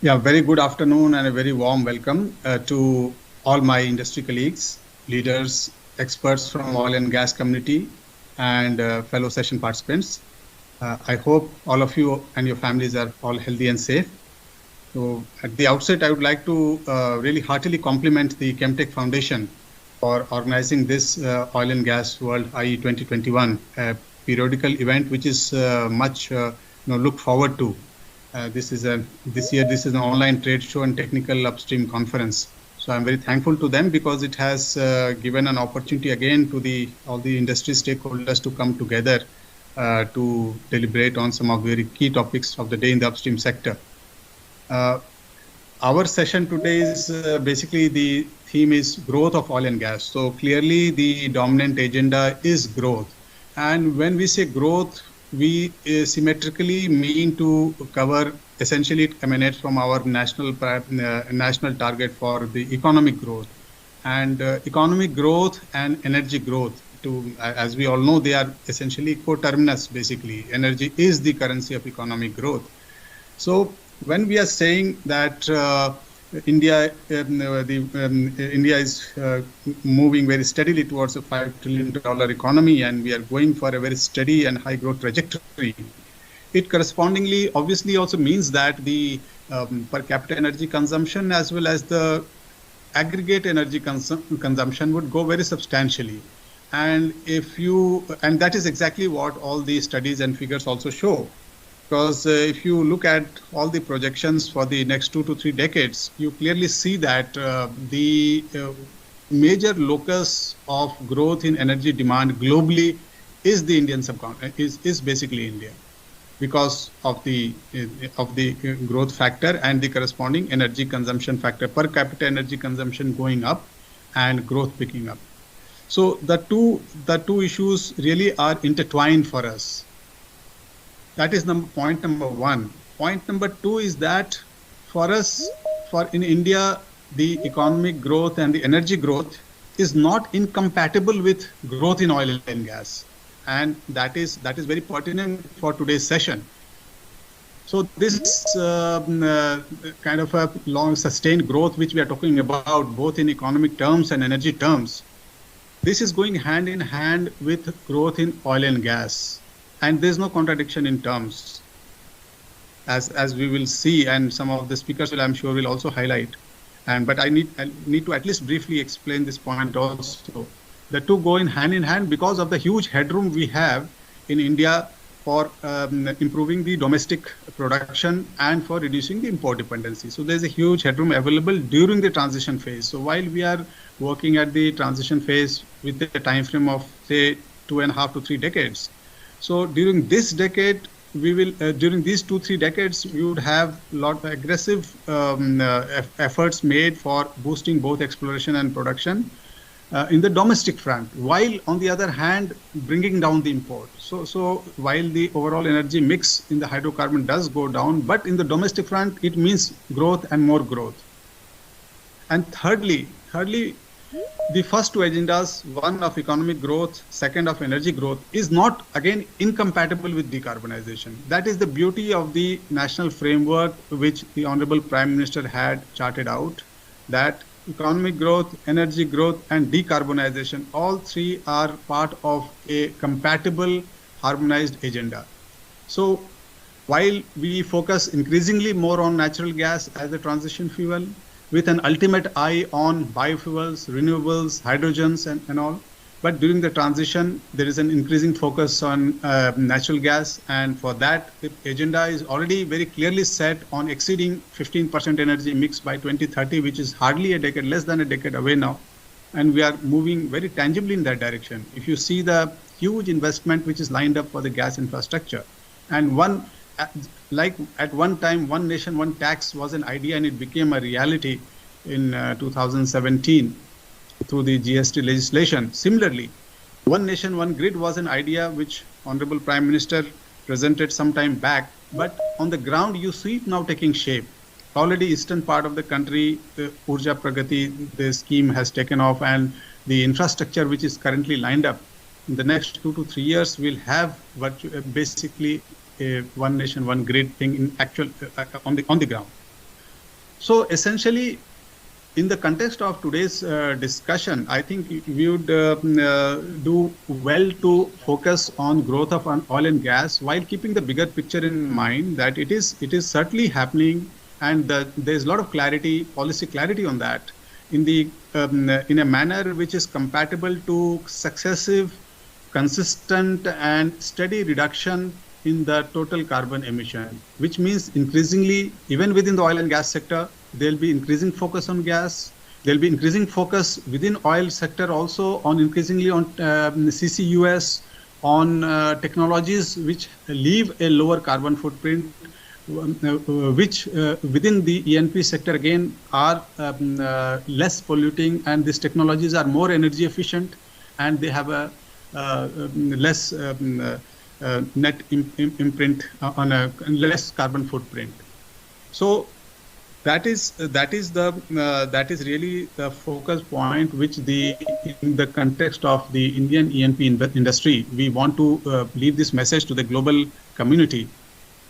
Yeah, very good afternoon and a very warm welcome to all my industry colleagues, leaders, experts from oil and gas community, and fellow session participants. I hope all of you and your families are all healthy and safe. So, at the outset, I would like to really heartily compliment the Chemtech Foundation for organizing this Oil and Gas World IE 2021, a periodical event which is much looked forward to. This year this is an online trade show and technical upstream conference. So I'm very thankful to them because it has given an opportunity again to all the industry stakeholders to come together to deliberate on some of the very key topics of the day in the upstream sector. Our session today is basically the theme is growth of oil and gas. So clearly the dominant agenda is growth. And when we say growth, we symmetrically mean to cover, essentially it emanates from our national target for the economic growth. And economic growth and energy growth, as we all know, they are essentially coterminous basically. Energy is the currency of economic growth. So when we are saying that India is moving very steadily towards a $5 trillion economy, and we are going for a very steady and high growth trajectory, it correspondingly obviously also means that the per capita energy consumption as well as the aggregate energy consumption would go very substantially. And that is exactly what all the studies and figures also show. Because if you look at all the projections for the next 2 to 3 decades, you clearly see that the major locus of growth in energy demand globally is the Indian subcontinent, is basically India, because of the growth factor and the corresponding energy consumption factor, per capita energy consumption going up and growth picking up. So the two issues really are intertwined for us. That is point number one. Point number two is that for us, in India, the economic growth and the energy growth is not incompatible with growth in oil and gas. And that is very pertinent for today's session. So this kind of a long sustained growth which we are talking about, both in economic terms and energy terms, this is going hand in hand with growth in oil and gas. And there's no contradiction in terms, as we will see, and some of the speakers I'm sure will also highlight. But I need to at least briefly explain this point also. The two go in hand because of the huge headroom we have in India for improving the domestic production and for reducing the import dependency. So there's a huge headroom available during the transition phase. So while we are working at the transition phase with a time frame of say 2.5 to 3 decades. So during this decade, during these 2-3 decades, we would have a lot of aggressive efforts made for boosting both exploration and production in the domestic front, while on the other hand, bringing down the import. So while the overall energy mix in the hydrocarbon does go down, but in the domestic front, it means growth and more growth. And thirdly, the first two agendas, one of economic growth, second of energy growth, is not again incompatible with decarbonization. That is the beauty of the national framework which the Honorable Prime Minister had charted out, that economic growth, energy growth, and decarbonization, all three are part of a compatible, harmonized agenda. So while we focus increasingly more on natural gas as a transition fuel, with an ultimate eye on biofuels, renewables, hydrogens, and all. But during the transition, there is an increasing focus on natural gas. And for that, the agenda is already very clearly set on exceeding 15% energy mix by 2030, which is hardly a decade, less than a decade away now. And we are moving very tangibly in that direction. If you see the huge investment which is lined up for the gas infrastructure, and like at one time, one nation, one tax was an idea, and it became a reality in 2017 through the GST legislation. Similarly, one nation, one grid was an idea which Honorable Prime Minister presented some time back, but on the ground you see it now taking shape. Already eastern part of the country, the Urja Pragati, the scheme has taken off, and the infrastructure which is currently lined up in the next 2 to 3 years will have basically a one nation, one grid thing in actual on the ground. So essentially, in the context of today's discussion, I think we would do well to focus on growth of oil and gas while keeping the bigger picture in mind that it is certainly happening, and there's a lot of clarity, policy clarity on that in the in a manner which is compatible to successive, consistent and steady reduction in the total carbon emission, which means increasingly, even within the oil and gas sector, there'll be increasing focus on gas. There'll be increasing focus within oil sector also on increasingly on CCUS, on technologies which leave a lower carbon footprint, which within the E&P sector again are less polluting, and these technologies are more energy efficient, and they have a less net imprint on a less carbon footprint. So that is really the focus point which in the context of the Indian E&P industry, we want to leave this message to the global community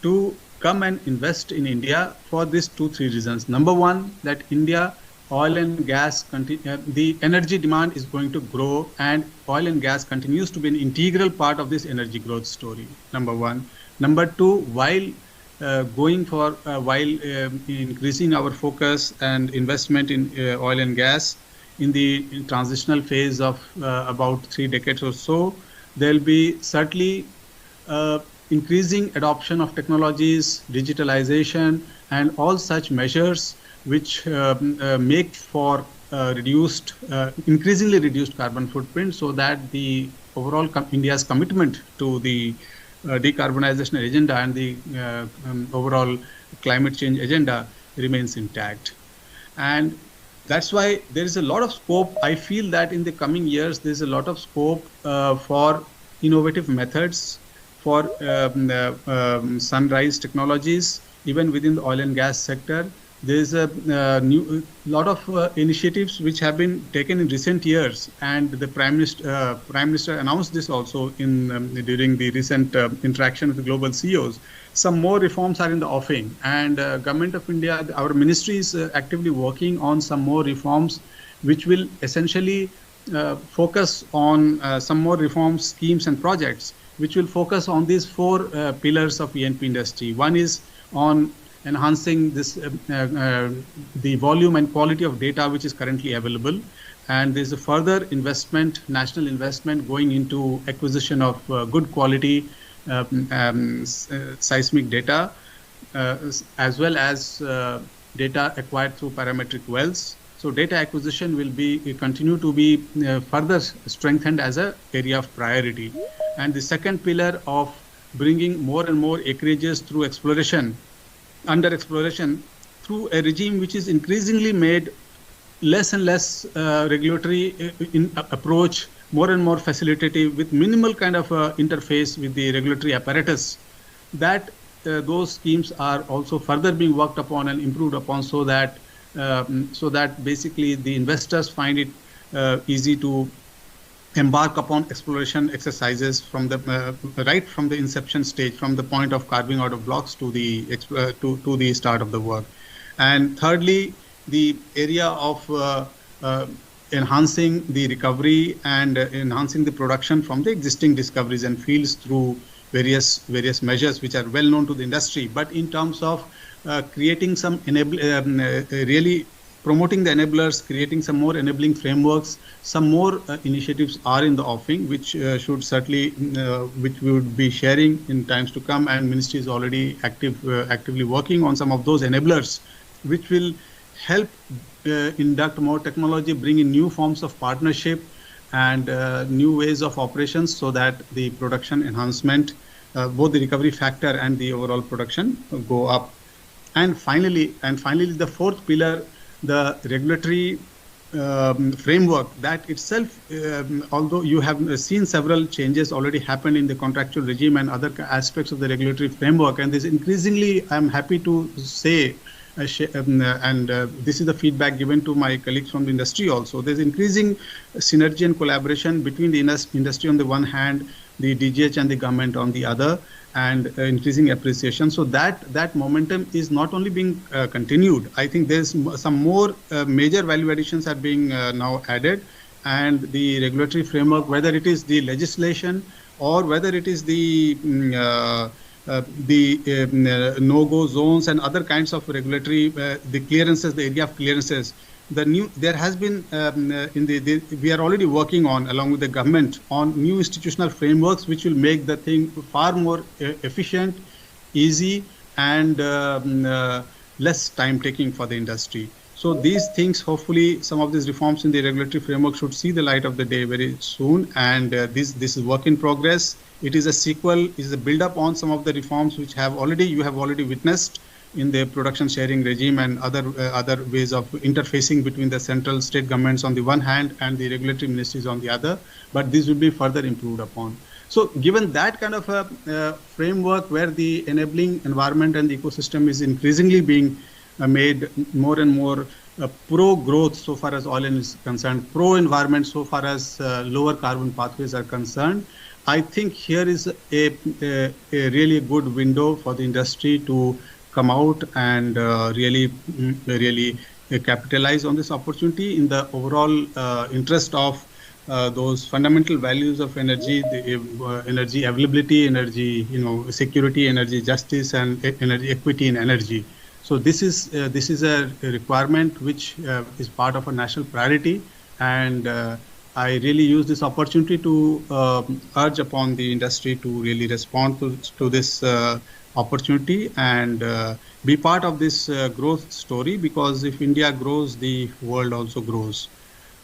to come and invest in India for these 2-3 reasons. Number one, that India oil and gas, the energy demand is going to grow, and oil and gas continues to be an integral part of this energy growth story. Number one. Number two, while increasing our focus and investment in oil and gas in the transitional phase of about 3 decades or so, there'll be certainly increasing adoption of technologies, digitalization, and all such measures which make for increasingly reduced carbon footprint, so that the overall India's commitment to the decarbonization agenda and the overall climate change agenda remains intact. And that's why there is a lot of scope. I feel that in the coming years, there's a lot of scope for innovative methods, for sunrise technologies, even within the oil and gas sector. There's a lot of initiatives which have been taken in recent years, and the Prime Minister announced this also during the recent interaction with the global CEOs. Some more reforms are in the offing, and Government of India, our ministry is actively working on some more reforms, which will essentially focus on some more reform schemes and projects, which will focus on these 4 pillars of E&P industry. One is on enhancing the volume and quality of data which is currently available, and there's a further investment, national investment, going into acquisition of good quality seismic data, as well as data acquired through parametric wells. So data acquisition will continue to be further strengthened as an area of priority. And the second pillar of bringing more and more acreages through under exploration through a regime which is increasingly made less and less regulatory approach, more and more facilitative, with minimal kind of interface with the regulatory apparatus, that those schemes are also further being worked upon and improved upon, so that basically the investors find it easy to embark upon exploration exercises from the right from the inception stage, from the point of carving out of blocks to the start of the work. And thirdly, the area of enhancing the recovery and enhancing the production from the existing discoveries and fields through various measures which are well known to the industry, but in terms of creating some really promoting the enablers, creating some more enabling frameworks. Some more initiatives are in the offing, which should certainly, which we would be sharing in times to come, and Ministry is already actively working on some of those enablers, which will help induct more technology, bring in new forms of partnership and new ways of operations, so that the production enhancement, both the recovery factor and the overall production go up. And finally, the fourth pillar, the regulatory framework, that itself, although you have seen several changes already happened in the contractual regime and other aspects of the regulatory framework, and this increasingly, I'm happy to say, and this is the feedback given to my colleagues from the industry also, there's increasing synergy and collaboration between the industry on the one hand, the DGH and the government on the other, and increasing appreciation. So that momentum is not only being continued. I think there's some more major value additions are being now added, and the regulatory framework, whether it is the legislation or whether it is the no-go zones and other kinds of regulatory, the clearances, the area of clearances. There has been we are already working on, along with the government, on new institutional frameworks which will make the thing far more efficient, easy, and less time taking for the industry. So these things, hopefully, some of these reforms in the regulatory framework should see the light of the day very soon. And this is work in progress. It is a sequel, is a build up on some of the reforms which you have already witnessed in the production sharing regime and other ways of interfacing between the central state governments on the one hand and the regulatory ministries on the other. But this will be further improved upon. So given that kind of a framework where the enabling environment and the ecosystem is increasingly being made more and more pro-growth so far as oil is concerned, pro-environment so far as lower carbon pathways are concerned, I think here is a really good window for the industry to come out and really capitalize on this opportunity in the overall interest of those fundamental values of energy, the energy availability, energy security, energy justice, and energy equity in energy. So this is a requirement which is part of a national priority, and I really use this opportunity to urge upon the industry to really respond to this opportunity and be part of this growth story, because if India grows, the world also grows.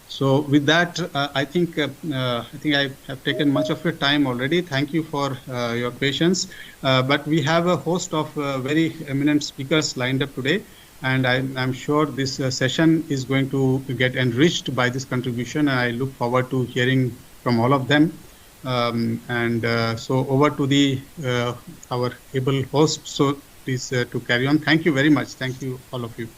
So with that, I think I have taken much of your time already. Thank you for your patience. But we have a host of very eminent speakers lined up today, and I'm sure this session is going to get enriched by this contribution. And I look forward to hearing from all of them. So over to our able host. So please to carry on. Thank you very much. Thank you, all of you.